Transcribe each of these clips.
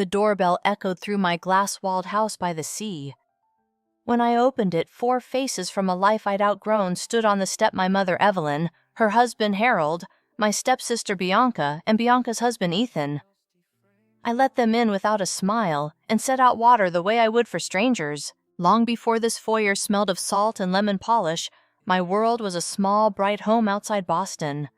The doorbell echoed through my glass-walled house by the sea. When I opened it, 4 faces from a life I'd outgrown stood on the step: my mother Evelyn, her husband Harold, my stepsister Bianca, and Bianca's husband Ethan. I let them in without a smile and set out water the way I would for strangers. Long before this foyer smelled of salt and lemon polish, my world was a small, bright home outside Boston.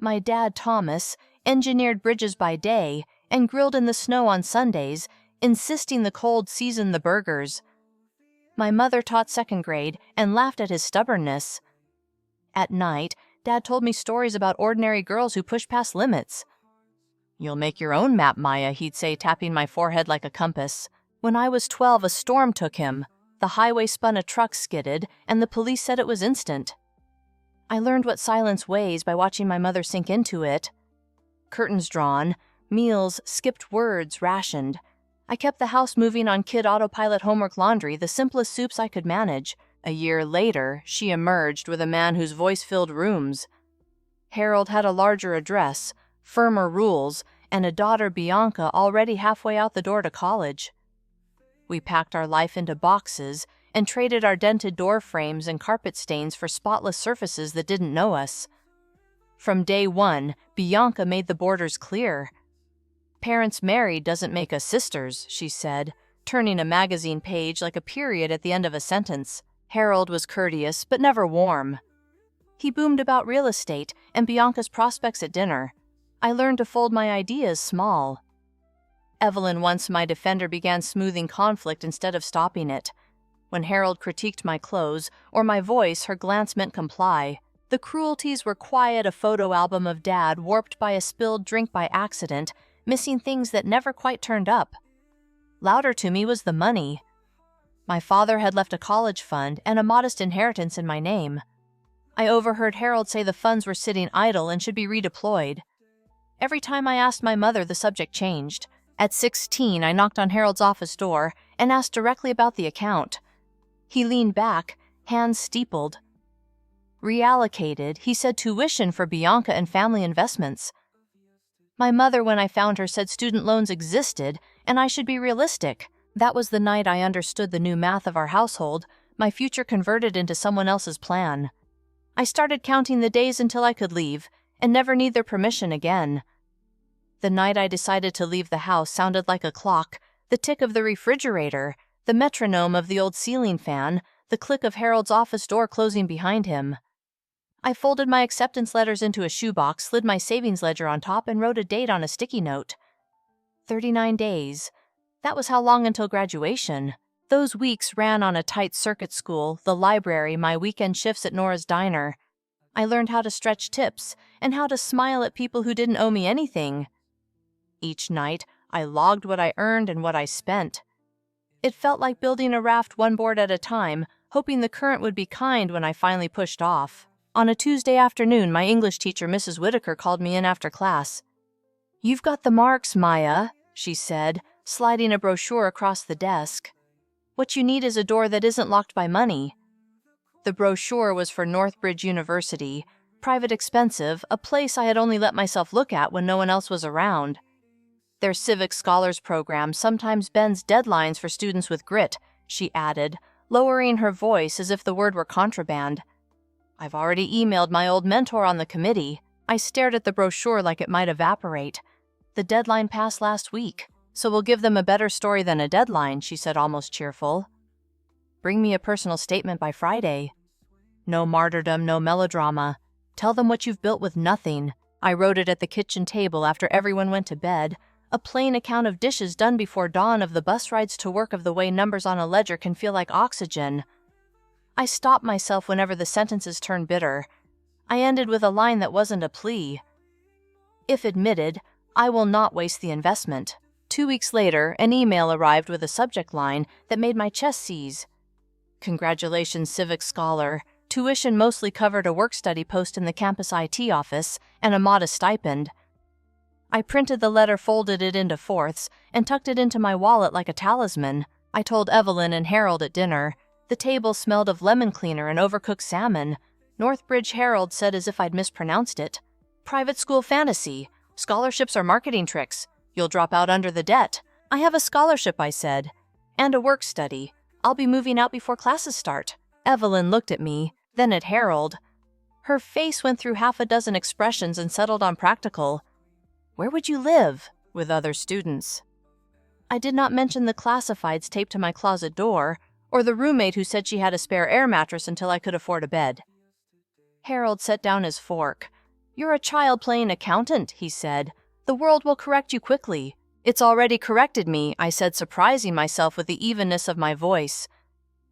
My dad, Thomas, engineered bridges by day and grilled in the snow on Sundays, insisting the cold seasoned the burgers. My mother taught 2nd grade and laughed at his stubbornness. At night, Dad told me stories about ordinary girls who push past limits. "You'll make your own map, Maya," he'd say, tapping my forehead like a compass. When I was 12, a storm took him. The highway spun, a truck skidded, and the police said it was instant. I learned what silence weighs by watching my mother sink into it. Curtains drawn, meals skipped, words rationed. I kept the house moving on kid autopilot, homework, laundry, the simplest soups I could manage. A year later, she emerged with a man whose voice filled rooms. Harold had a larger address, firmer rules, and a daughter, Bianca, already halfway out the door to college. We packed our life into boxes and traded our dented door frames and carpet stains for spotless surfaces that didn't know us. From day one, Bianca made the borders clear. "Parents married doesn't make us sisters," she said, turning a magazine page like a period at the end of a sentence. Harold was courteous, but never warm. He boomed about real estate and Bianca's prospects at dinner. I learned to fold my ideas small. Evelyn, once my defender, began smoothing conflict instead of stopping it. When Harold critiqued my clothes or my voice, her glance meant comply. The cruelties were quiet: a photo album of Dad warped by a spilled drink by accident, missing things that never quite turned up. Louder to me was the money. My father had left a college fund and a modest inheritance in my name. I overheard Harold say the funds were sitting idle and should be redeployed. Every time I asked my mother, the subject changed. At 16, I knocked on Harold's office door and asked directly about the account. He leaned back, hands steepled. "Reallocated," he said, "tuition for Bianca and family investments." My mother, when I found her, said student loans existed and I should be realistic. That was the night I understood the new math of our household, my future converted into someone else's plan. I started counting the days until I could leave and never need their permission again. The night I decided to leave the house sounded like a clock, the tick of the refrigerator, the metronome of the old ceiling fan, the click of Harold's office door closing behind him. I folded my acceptance letters into a shoebox, slid my savings ledger on top, and wrote a date on a sticky note. 39 days. That was how long until graduation. Those weeks ran on a tight circuit: school, the library, my weekend shifts at Nora's diner. I learned how to stretch tips and how to smile at people who didn't owe me anything. Each night, I logged what I earned and what I spent. It felt like building a raft one board at a time, hoping the current would be kind when I finally pushed off. On a Tuesday afternoon, my English teacher, Mrs. Whitaker, called me in after class. "You've got the marks, Maya," she said, sliding a brochure across the desk. "What you need is a door that isn't locked by money." The brochure was for Northbridge University, private, expensive, a place I had only let myself look at when no one else was around. Their Civic Scholars program sometimes bends deadlines for students with grit, she added, lowering her voice as if the word were contraband. "I've already emailed my old mentor on the committee." I stared at the brochure like it might evaporate. "The deadline passed last week, so we'll give them a better story than a deadline," she said, almost cheerful. "Bring me a personal statement by Friday." No martyrdom, no melodrama. Tell them what you've built with nothing. I wrote it at the kitchen table after everyone went to bed, a plain account of dishes done before dawn, of the bus rides to work, of the way numbers on a ledger can feel like oxygen. I stopped myself whenever the sentences turned bitter. I ended with a line that wasn't a plea. "If admitted, I will not waste the investment." 2 weeks later, an email arrived with a subject line that made my chest seize. "Congratulations, Civic Scholar. Tuition mostly covered a work-study post in the campus IT office and a modest stipend." I printed the letter, folded it into fourths, and tucked it into my wallet like a talisman. I told Evelyn and Harold at dinner. The table smelled of lemon cleaner and overcooked salmon. Northbridge Herald said as if I'd mispronounced it. "Private school fantasy. Scholarships are marketing tricks. You'll drop out under the debt. I have a scholarship, I said, and a work study. I'll be moving out before classes start. Evelyn looked at me, then at Harold. Her face went through half a dozen expressions and settled on practical. Where would you live? With other students. I did not mention the classifieds taped to my closet door, or the roommate who said she had a spare air mattress until I could afford a bed. Harold set down his fork. You're a child playing accountant, he said. The world will correct you quickly. It's already corrected me, I said, surprising myself with the evenness of my voice.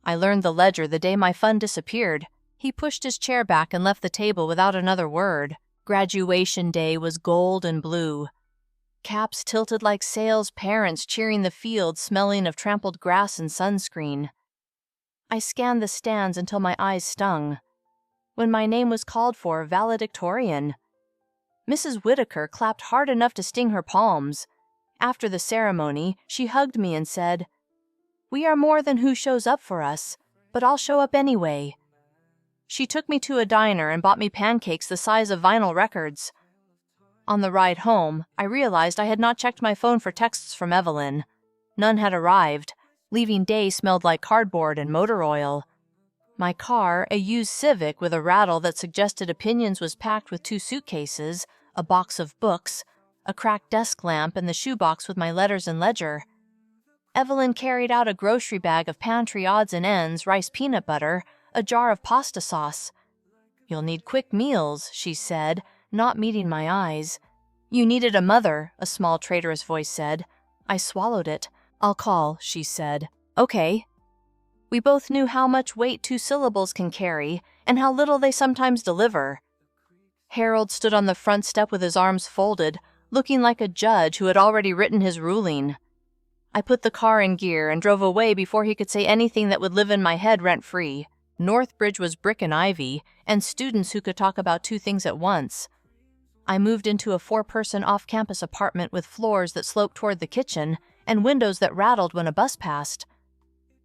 I learned the ledger the day my fund disappeared. He pushed his chair back and left the table without another word. Graduation day was gold and blue. Caps tilted like sails, parents cheering the field, smelling of trampled grass and sunscreen. I scanned the stands until my eyes stung. When my name was called for, valedictorian. Mrs. Whitaker clapped hard enough to sting her palms. After the ceremony, she hugged me and said, "We are more than who shows up for us, but I'll show up anyway." She took me to a diner and bought me pancakes the size of vinyl records. On the ride home, I realized I had not checked my phone for texts from Evelyn. None had arrived. Leaving day smelled like cardboard and motor oil. My car, a used Civic with a rattle that suggested opinions, was packed with 2 suitcases, a box of books, a cracked desk lamp, and the shoebox with my letters and ledger. Evelyn carried out a grocery bag of pantry odds and ends, rice peanut butter, a jar of pasta sauce. "You'll need quick meals," she said, not meeting my eyes. "You needed a mother," a small traitorous voice said. I swallowed it. "I'll call," she said. "Okay." We both knew how much weight 2 syllables can carry and how little they sometimes deliver. Harold stood on the front step with his arms folded, looking like a judge who had already written his ruling. I put the car in gear and drove away before he could say anything that would live in my head rent-free. Northbridge was brick and ivy, and students who could talk about 2 things at once. I moved into a 4-person off-campus apartment with floors that sloped toward the kitchen and windows that rattled when a bus passed.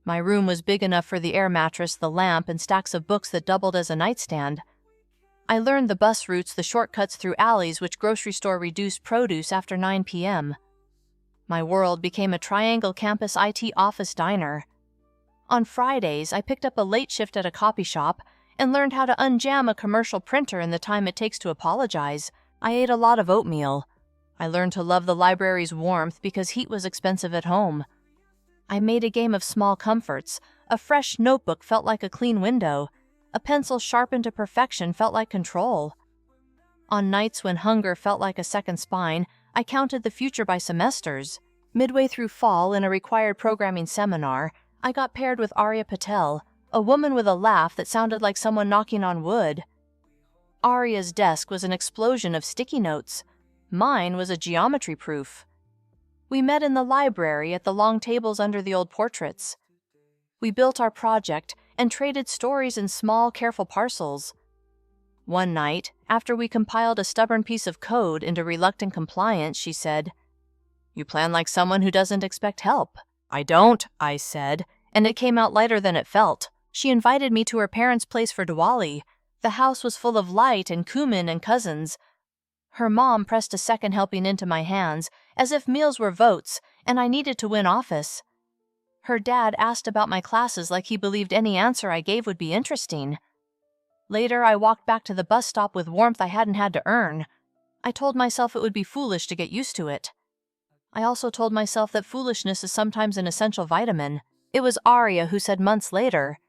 My room was big enough for the air mattress, the lamp, and stacks of books that doubled as a nightstand. I learned the bus routes, the shortcuts through alleys which grocery store reduced produce after 9 p.m. My world became a triangle campus IT office diner. On Fridays, I picked up a late shift at a copy shop and learned how to unjam a commercial printer in the time it takes to apologize. I ate a lot of oatmeal. I learned to love the library's warmth because heat was expensive at home. I made a game of small comforts. A fresh notebook felt like a clean window. A pencil sharpened to perfection felt like control. On nights when hunger felt like a second spine, I counted the future by semesters. Midway through fall, in a required programming seminar, I got paired with Arya Patel, a woman with a laugh that sounded like someone knocking on wood. Arya's desk was an explosion of sticky notes. Mine was a geometry proof. We met in the library at the long tables under the old portraits. We built our project and traded stories in small, careful parcels. One night, after we compiled a stubborn piece of code into reluctant compliance, she said, "You plan like someone who doesn't expect help." "I don't," I said, and it came out lighter than it felt. She invited me to her parents' place for Diwali. The house was full of light and cumin and cousins. Her mom pressed a second helping into my hands, as if meals were votes, and I needed to win office. Her dad asked about my classes like he believed any answer I gave would be interesting. Later, I walked back to the bus stop with warmth I hadn't had to earn. I told myself it would be foolish to get used to it. I also told myself that foolishness is sometimes an essential vitamin. It was Arya who said months later,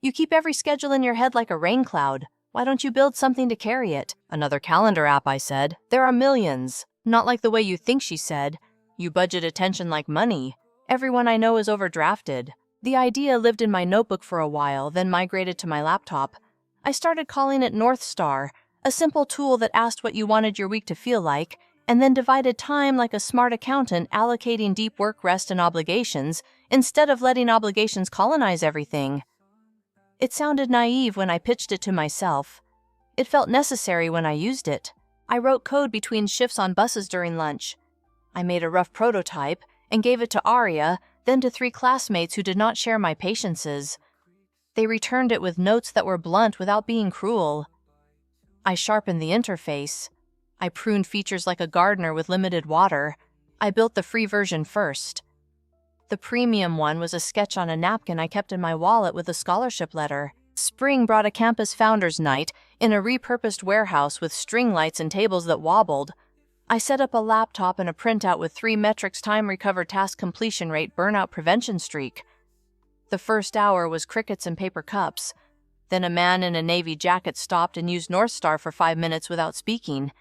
"You keep every schedule in your head like a rain cloud. Why don't you build something to carry it?" "Another calendar app," I said. "There are millions." "Not like the way you think," she said. "You budget attention like money. Everyone I know is overdrafted." The idea lived in my notebook for a while, then migrated to my laptop. I started calling it North Star, a simple tool that asked what you wanted your week to feel like, and then divided time like a smart accountant allocating deep work, rest, and obligations, instead of letting obligations colonize everything. It sounded naive when I pitched it to myself. It felt necessary when I used it. I wrote code between shifts on buses during lunch. I made a rough prototype and gave it to Arya, then to 3 classmates who did not share my patiences. They returned it with notes that were blunt without being cruel. I sharpened the interface. I pruned features like a gardener with limited water. I built the free version first. The premium one was a sketch on a napkin I kept in my wallet with a scholarship letter. Spring brought a campus founders night in a repurposed warehouse with string lights and tables that wobbled. I set up a laptop and a printout with 3 metrics time recovered task completion rate burnout prevention streak. The first hour was crickets and paper cups. Then a man in a navy jacket stopped and used North Star for 5 minutes without speaking.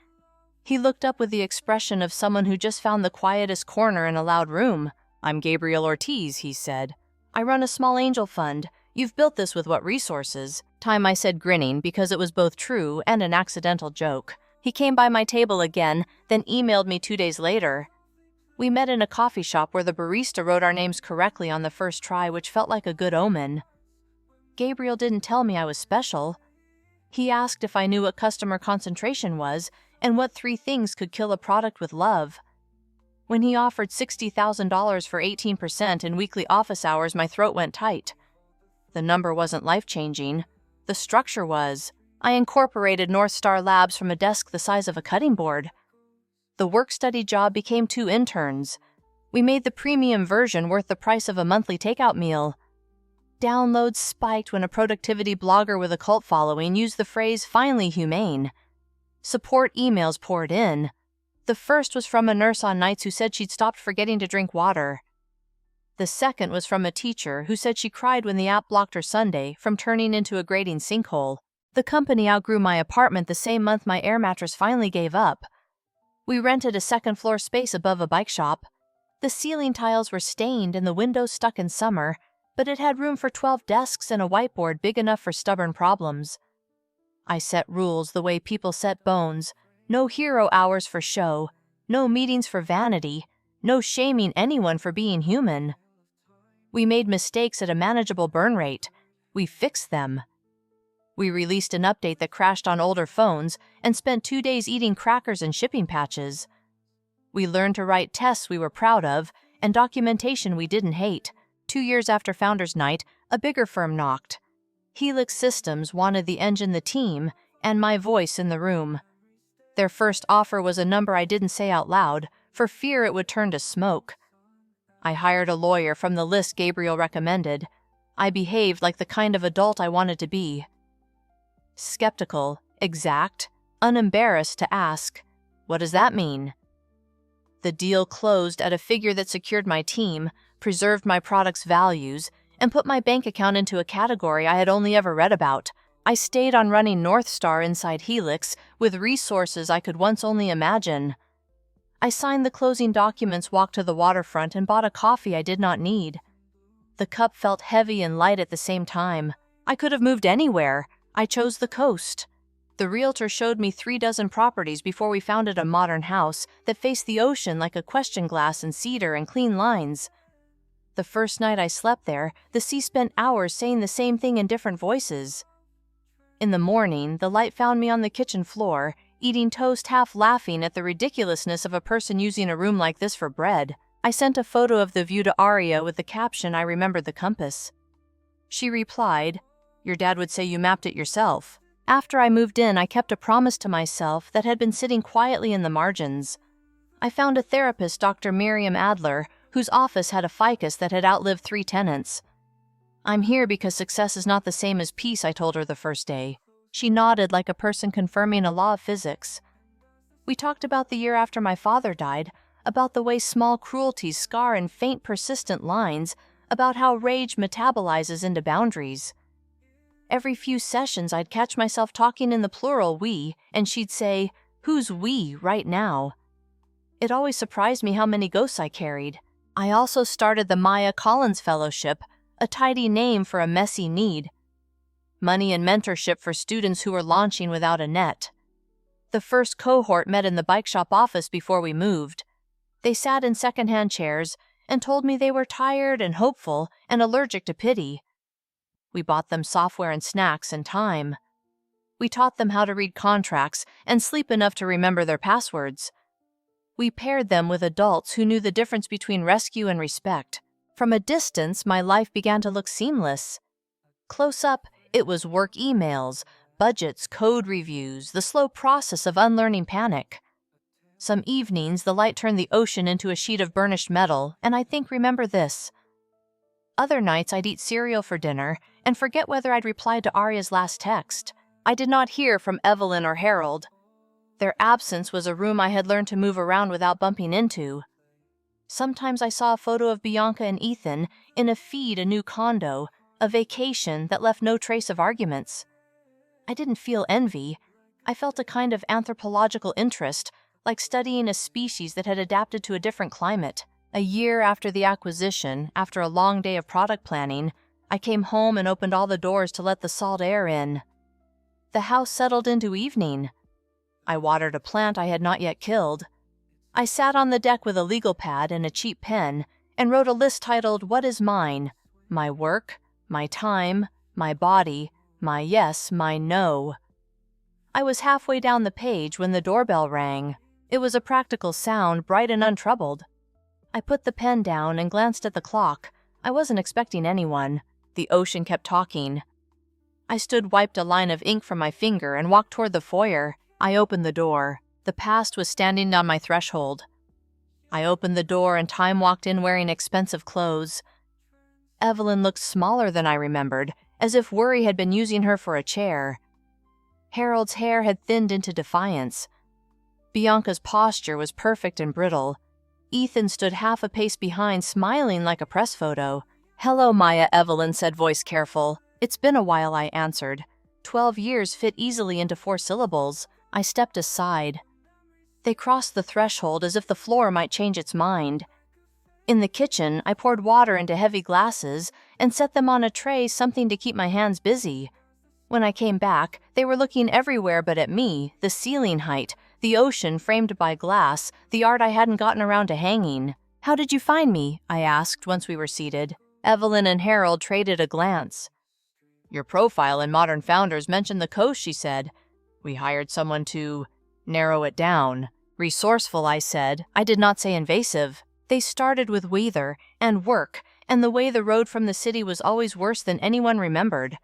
He looked up with the expression of someone who just found the quietest corner in a loud room. "I'm Gabriel Ortiz," he said. "I run a small angel fund. You've built this with what resources?" "Time," I said, grinning, because it was both true and an accidental joke. He came by my table again, then emailed me 2 days later. We met in a coffee shop where the barista wrote our names correctly on the first try, which felt like a good omen. Gabriel didn't tell me I was special. He asked if I knew what customer concentration was and what 3 things could kill a product with love. When he offered $60,000 for 18% in weekly office hours, my throat went tight. The number wasn't life-changing. The structure was. I incorporated North Star Labs from a desk the size of a cutting board. The work-study job became 2 interns. We made the premium version worth the price of a monthly takeout meal. Downloads spiked when a productivity blogger with a cult following used the phrase "finally humane." Support emails poured in. The first was from a nurse on nights who said she'd stopped forgetting to drink water. The second was from a teacher who said she cried when the app blocked her Sunday from turning into a grating sinkhole. The company outgrew my apartment the same month my air mattress finally gave up. We rented a second-floor space above a bike shop. The ceiling tiles were stained and the windows stuck in summer, but it had room for 12 desks and a whiteboard big enough for stubborn problems. I set rules the way people set bones. No hero hours for show, no meetings for vanity, no shaming anyone for being human. We made mistakes at a manageable burn rate. We fixed them. We released an update that crashed on older phones and spent 2 days eating crackers and shipping patches. We learned to write tests we were proud of and documentation we didn't hate. 2 years after Founders Night, a bigger firm knocked. Helix Systems wanted the engine, the team, and my voice in the room. Their first offer was a number I didn't say out loud, for fear it would turn to smoke. I hired a lawyer from the list Gabriel recommended. I behaved like the kind of adult I wanted to be. Skeptical, exact, unembarrassed to ask, "What does that mean?" The deal closed at a figure that secured my team, preserved my product's values, and put my bank account into a category I had only ever read about. I stayed on running North Star inside Helix with resources I could once only imagine. I signed the closing documents, walked to the waterfront, and bought a coffee I did not need. The cup felt heavy and light at the same time. I could have moved anywhere. I chose the coast. The realtor showed me 36 properties before we founded a modern house that faced the ocean like a question glass and cedar and clean lines. The first night I slept there, the sea spent hours saying the same thing in different voices. In the morning, the light found me on the kitchen floor, eating toast, half laughing at the ridiculousness of a person using a room like this for bread. I sent a photo of the view to Aria with the caption, "I remembered the compass." She replied, "Your dad would say you mapped it yourself." After I moved in, I kept a promise to myself that had been sitting quietly in the margins. I found a therapist, Dr. Miriam Adler, whose office had a ficus that had outlived 3 tenants. "I'm here because success is not the same as peace," I told her the first day. She nodded like a person confirming a law of physics. We talked about the year after my father died, about the way small cruelties scar in faint, persistent lines, about how rage metabolizes into boundaries. Every few sessions, I'd catch myself talking in the plural we, and she'd say, "Who's we right now?" It always surprised me how many ghosts I carried. I also started the Maya Collins Fellowship, a tidy name for a messy need. Money and mentorship for students who were launching without a net. The first cohort met in the bike shop office before we moved. They sat in secondhand chairs and told me they were tired and hopeful and allergic to pity. We bought them software and snacks and time. We taught them how to read contracts and sleep enough to remember their passwords. We paired them with adults who knew the difference between rescue and respect. From a distance, my life began to look seamless. Close up, it was work emails, budgets, code reviews, the slow process of unlearning panic. Some evenings, the light turned the ocean into a sheet of burnished metal, and I think, remember this: Other nights I'd eat cereal for dinner and forget whether I'd replied to Arya's last text. I did not hear from Evelyn or Harold. Their absence was a room I had learned to move around without bumping into. Sometimes I saw a photo of Bianca and Ethan in a feed, a new condo, a vacation that left no trace of arguments. I didn't feel envy. I felt a kind of anthropological interest, like studying a species that had adapted to a different climate. A year after the acquisition, after a long day of product planning, I came home and opened all the doors to let the salt air in. The house settled into evening. I watered a plant I had not yet killed. I sat on the deck with a legal pad and a cheap pen and wrote a list titled, "What is mine?" My work, my time, my body, my yes, my no. I was halfway down the page when the doorbell rang. It was a practical sound, bright and untroubled. I put the pen down and glanced at the clock. I wasn't expecting anyone. The ocean kept talking. I wiped a line of ink from my finger and walked toward the foyer. I opened the door. The past was standing on my threshold. I opened the door and Time walked in wearing expensive clothes. Evelyn looked smaller than I remembered, as if worry had been using her for a chair. Harold's hair had thinned into defiance. Bianca's posture was perfect and brittle. Ethan stood half a pace behind, smiling like a press photo. "Hello, Maya," Evelyn said, voice careful. "It's been a while," I answered. 12 years fit easily into 4 syllables. I stepped aside. They crossed the threshold as if the floor might change its mind. In the kitchen, I poured water into heavy glasses and set them on a tray, something to keep my hands busy. When I came back, they were looking everywhere but at me, the ceiling height, the ocean framed by glass, the art I hadn't gotten around to hanging. "How did you find me?" I asked once we were seated. Evelyn and Harold traded a glance. "Your profile in Modern Founders mentioned the coast," she said. "We hired someone to narrow it down." "Resourceful," I said. I did not say invasive. They started with weather and work, and the way the road from the city was always worse than anyone remembered.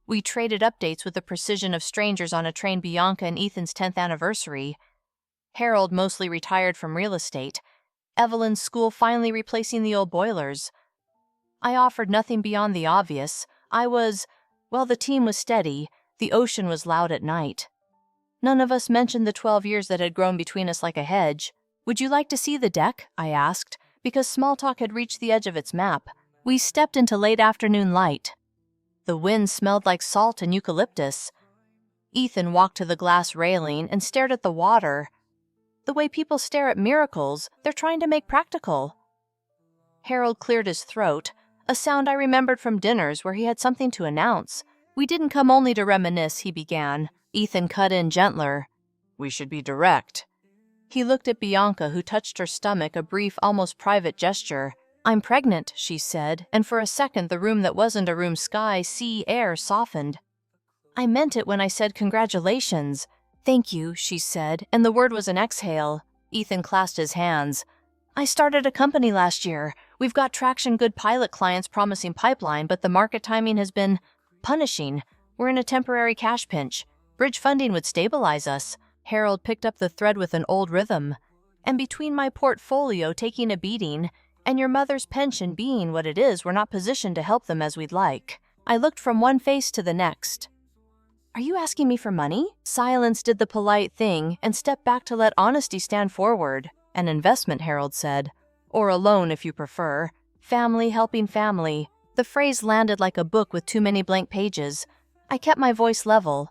We traded updates with the precision of strangers on a train Bianca and Ethan's 10th anniversary. Harold mostly retired from real estate. Evelyn's school finally replacing the old boilers. I offered nothing beyond the obvious. The team was steady. The ocean was loud at night. None of us mentioned the 12 years that had grown between us like a hedge. "Would you like to see the deck?" I asked, because small talk had reached the edge of its map. We stepped into late afternoon light. The wind smelled like salt and eucalyptus. Ethan walked to the glass railing and stared at the water. The way people stare at miracles, they're trying to make practical. Harold cleared his throat, a sound I remembered from dinners where he had something to announce. "We didn't come only to reminisce," he began. Ethan cut in gentler. "We should be direct." He looked at Bianca, who touched her stomach, a brief, almost private gesture. "I'm pregnant," she said, and for a second the room that wasn't a room, sky, sea, air, softened. "I meant it when I said congratulations." "Thank you," she said, and the word was an exhale. Ethan clasped his hands. "I started a company last year. We've got traction, good pilot clients, promising pipeline, but the market timing has been punishing. We're in a temporary cash pinch. Bridge funding would stabilize us." Harold picked up the thread with an old rhythm. "And between my portfolio taking a beating and your mother's pension being what it is, we're not positioned to help them as we'd like." I looked from one face to the next. "Are you asking me for money?" Silence did the polite thing and stepped back to let honesty stand forward. "An investment," Harold said. "Or a loan, if you prefer. Family helping family." The phrase landed like a book with too many blank pages. I kept my voice level.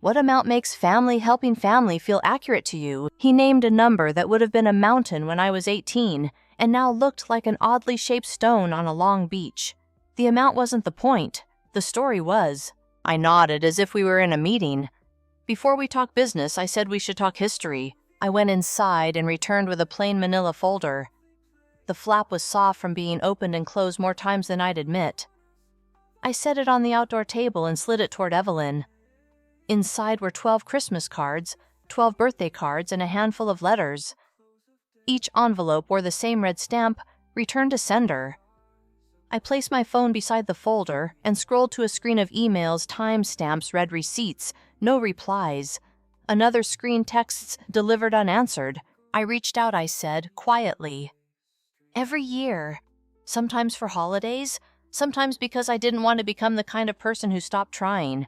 "What amount makes family helping family feel accurate to you?" He named a number that would have been a mountain when I was 18, and now looked like an oddly shaped stone on a long beach. The amount wasn't the point. The story was. I nodded as if we were in a meeting. "Before we talk business, I said we should talk history." I went inside and returned with a plain manila folder. The flap was soft from being opened and closed more times than I'd admit. I set it on the outdoor table and slid it toward Evelyn. Inside were 12 Christmas cards, 12 birthday cards, and a handful of letters. Each envelope bore the same red stamp, "Return to sender." I placed my phone beside the folder and scrolled to a screen of emails, timestamps, read receipts, no replies. Another screen, texts delivered unanswered. I reached out, I said, quietly. "Every year." Sometimes for holidays, sometimes because I didn't want to become the kind of person who stopped trying.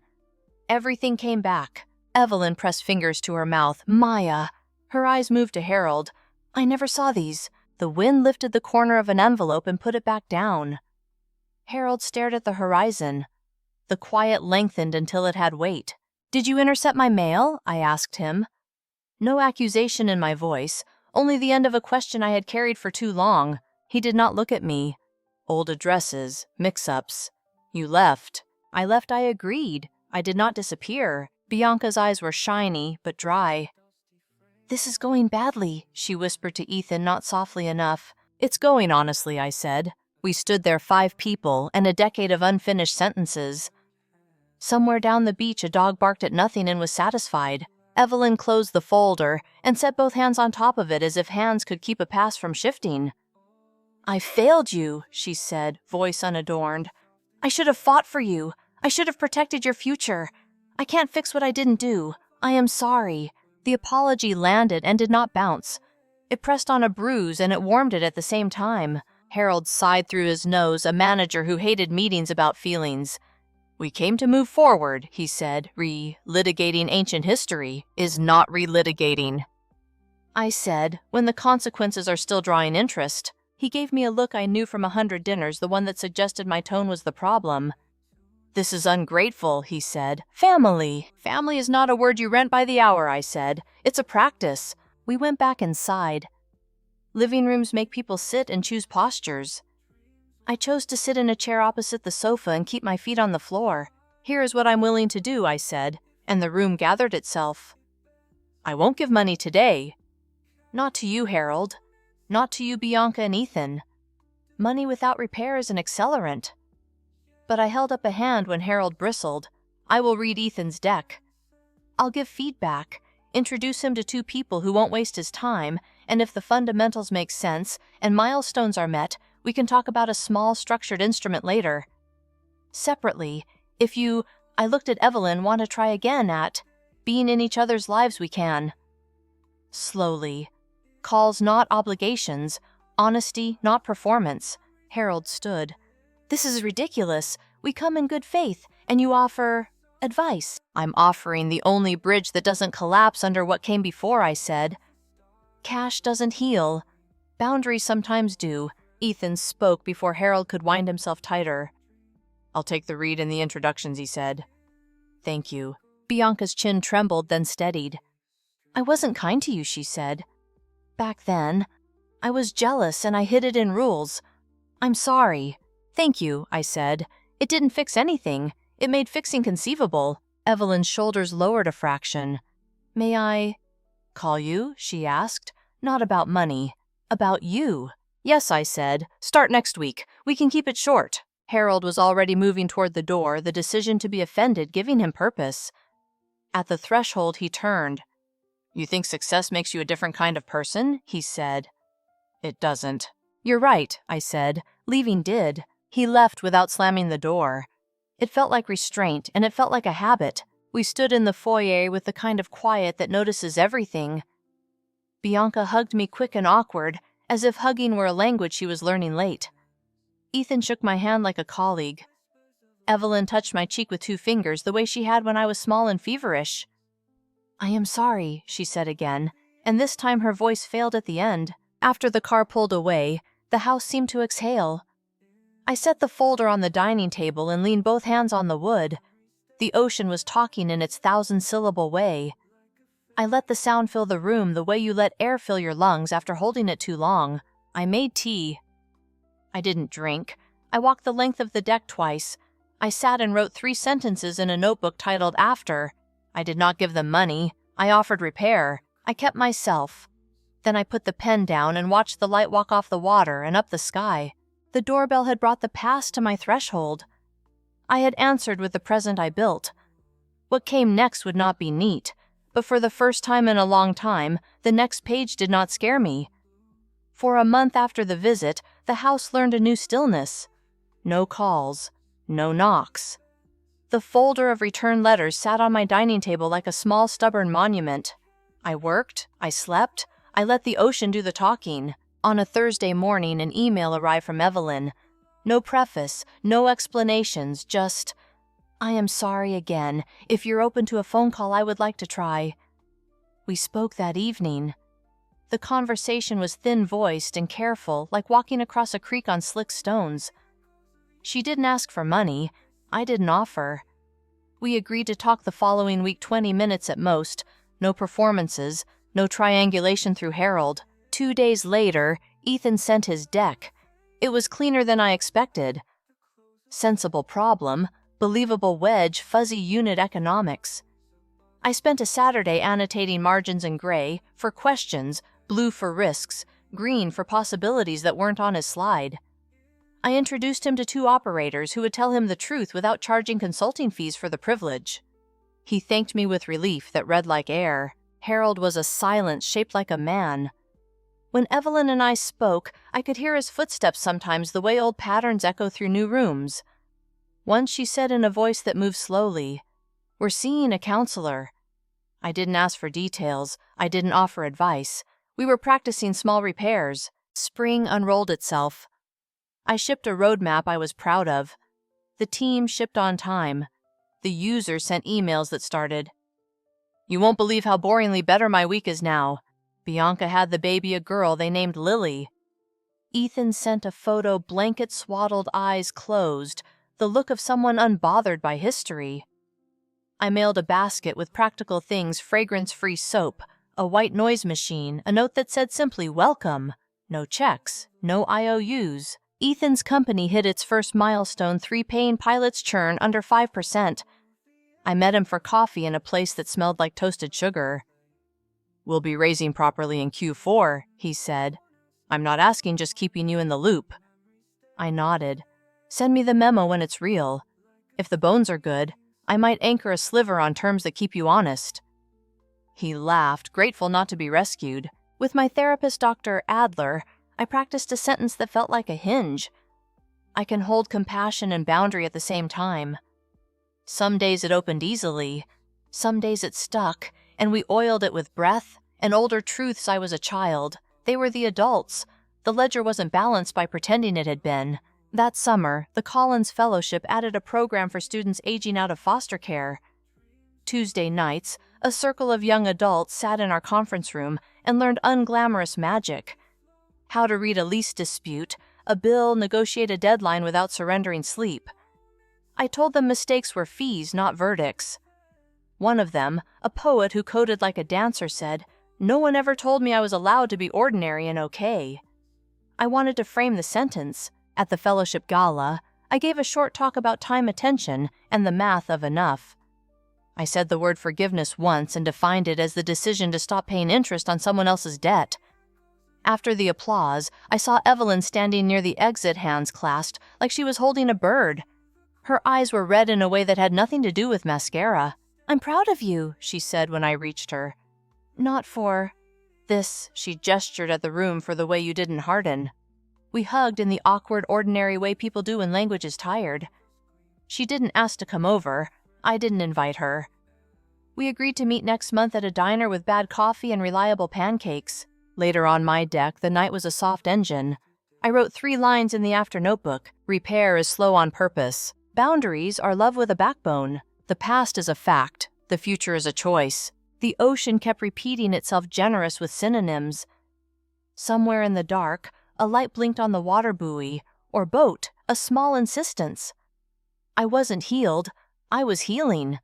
Everything came back. Evelyn pressed fingers to her mouth. Maya. Her eyes moved to Harold. I never saw these. The wind lifted the corner of an envelope and put it back down. Harold stared at the horizon. The quiet lengthened until it had weight. Did you intercept my mail? I asked him. No accusation in my voice, only the end of a question I had carried for too long. He did not look at me. Old addresses, mix-ups. You left. I left, I agreed. I did not disappear. Bianca's eyes were shiny, but dry. This is going badly, she whispered to Ethan, not softly enough. It's going, honestly, I said. We stood there 5 people and a decade of unfinished sentences. Somewhere down the beach, a dog barked at nothing and was satisfied. Evelyn closed the folder and set both hands on top of it as if hands could keep a past from shifting. I failed you, she said, voice unadorned. I should have fought for you. I should have protected your future. I can't fix what I didn't do. I am sorry. The apology landed and did not bounce. It pressed on a bruise and it warmed it at the same time. Harold sighed through his nose, a manager who hated meetings about feelings. We came to move forward, he said. Litigating ancient history is not relitigating. I said, when the consequences are still drawing interest. He gave me a look I knew from 100 dinners, the one that suggested my tone was the problem. This is ungrateful, he said. Family. Family is not a word you rent by the hour, I said. It's a practice. We went back inside. Living rooms make people sit and choose postures. I chose to sit in a chair opposite the sofa and keep my feet on the floor. Here is what I'm willing to do, I said, and the room gathered itself. I won't give money today. Not to you, Harold. Not to you, Bianca and Ethan. Money without repair is an accelerant. But I held up a hand when Harold bristled. I will read Ethan's deck. I'll give feedback, introduce him to 2 people who won't waste his time, and if the fundamentals make sense and milestones are met, we can talk about a small, structured instrument later. Separately, if you, I looked at Evelyn, want to try again at being in each other's lives, we can. Slowly. Calls, not obligations. Honesty, not performance. Harold stood. This is ridiculous. We come in good faith, and you offer advice. I'm offering the only bridge that doesn't collapse under what came before, I said. Cash doesn't heal. Boundaries sometimes do. Ethan spoke before Harold could wind himself tighter. I'll take the read and the introductions, he said. Thank you. Bianca's chin trembled, then steadied. I wasn't kind to you, she said. Back then, I was jealous and I hid it in rules. I'm sorry. Thank you, I said. It didn't fix anything. It made fixing conceivable. Evelyn's shoulders lowered a fraction. May I call you? She asked. Not about money. About you. Yes, I said. Start next week. We can keep it short. Harold was already moving toward the door, the decision to be offended giving him purpose. At the threshold, he turned. You think success makes you a different kind of person? He said. It doesn't. You're right, I said. Leaving did. He left without slamming the door. It felt like restraint, and it felt like a habit. We stood in the foyer with the kind of quiet that notices everything. Bianca hugged me quick and awkward, as if hugging were a language she was learning late. Ethan shook my hand like a colleague. Evelyn touched my cheek with 2 fingers, the way she had when I was small and feverish. I am sorry, she said again, and this time her voice failed at the end. After the car pulled away, the house seemed to exhale. I set the folder on the dining table and leaned both hands on the wood. The ocean was talking in its 1,000-syllable way. I let the sound fill the room the way you let air fill your lungs after holding it too long. I made tea. I didn't drink. I walked the length of the deck twice. I sat and wrote 3 sentences in a notebook titled After. I did not give them money. I offered repair. I kept myself. Then I put the pen down and watched the light walk off the water and up the sky. The doorbell had brought the past to my threshold. I had answered with the present I built. What came next would not be neat, but for the first time in a long time, the next page did not scare me. For a month after the visit, the house learned a new stillness. No calls, no knocks. The folder of return letters sat on my dining table like a small, stubborn monument. I worked, I slept, I let the ocean do the talking. On a Thursday morning, an email arrived from Evelyn. No preface, no explanations, just, "I am sorry again. If you're open to a phone call, I would like to try." We spoke that evening. The conversation was thin-voiced and careful, like walking across a creek on slick stones. She didn't ask for money. I didn't offer. We agreed to talk the following week 20 minutes at most. No performances, no triangulation through Harold. 2 days later, Ethan sent his deck. It was cleaner than I expected. Sensible problem, believable wedge, fuzzy unit economics. I spent a Saturday annotating margins in gray for questions, blue for risks, green for possibilities that weren't on his slide. I introduced him to 2 operators who would tell him the truth without charging consulting fees for the privilege. He thanked me with relief that read like air. Harold was a silence shaped like a man. When Evelyn and I spoke, I could hear his footsteps sometimes the way old patterns echo through new rooms. Once she said in a voice that moved slowly, "We're seeing a counselor." I didn't ask for details. I didn't offer advice. We were practicing small repairs. Spring unrolled itself. I shipped a roadmap I was proud of. The team shipped on time. The user sent emails that started, "You won't believe how boringly better my week is now. Bianca had the baby a girl they named Lily." Ethan sent a photo, blanket-swaddled eyes closed, the look of someone unbothered by history. I mailed a basket with practical things, fragrance-free soap, a white noise machine, a note that said simply, "Welcome." No checks, no IOUs. Ethan's company hit its first milestone, 3 paying pilots churn under 5%. I met him for coffee in a place that smelled like toasted sugar. "We'll be raising properly in Q4, he said. "I'm not asking, just keeping you in the loop." I nodded. "Send me the memo when it's real. If the bones are good, I might anchor a sliver on terms that keep you honest." He laughed, grateful not to be rescued. With my therapist, Dr. Adler, I practiced a sentence that felt like a hinge. I can hold compassion and boundary at the same time. Some days it opened easily. Some days it stuck, and we oiled it with breath and older truths. I was a child. They were the adults. The ledger wasn't balanced by pretending it had been. That summer, the Collins Fellowship added a program for students aging out of foster care. Tuesday nights, a circle of young adults sat in our conference room and learned unglamorous magic. How to read a lease dispute, a bill, negotiate a deadline without surrendering sleep. I told them mistakes were fees, not verdicts. One of them, a poet who coded like a dancer, said, "No one ever told me I was allowed to be ordinary and okay." I wanted to frame the sentence. At the fellowship gala, I gave a short talk about time attention and the math of enough. I said the word forgiveness once and defined it as the decision to stop paying interest on someone else's debt. After the applause, I saw Evelyn standing near the exit, hands clasped, like she was holding a bird. Her eyes were red in a way that had nothing to do with mascara. "I'm proud of you," she said when I reached her. "Not for this," she gestured at the room, "for the way you didn't harden." We hugged in the awkward, ordinary way people do when language is tired. She didn't ask to come over. I didn't invite her. We agreed to meet next month at a diner with bad coffee and reliable pancakes. Later on my deck, the night was a soft engine. I wrote 3 lines in the after notebook. Repair is slow on purpose. Boundaries are love with a backbone. The past is a fact. The future is a choice. The ocean kept repeating itself, generous with synonyms. Somewhere in the dark, a light blinked on the water buoy, or boat, a small insistence. I wasn't healed. I was healing.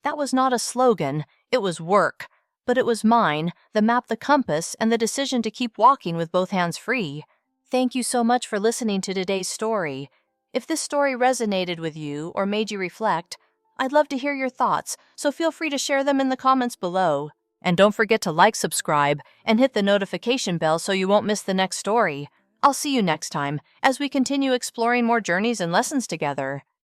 That was not a slogan. It was work. But it was mine, the map, the compass, and the decision to keep walking with both hands free. Thank you so much for listening to today's story. If this story resonated with you or made you reflect, I'd love to hear your thoughts, so feel free to share them in the comments below. And don't forget to like, subscribe, and hit the notification bell so you won't miss the next story. I'll see you next time as we continue exploring more journeys and lessons together.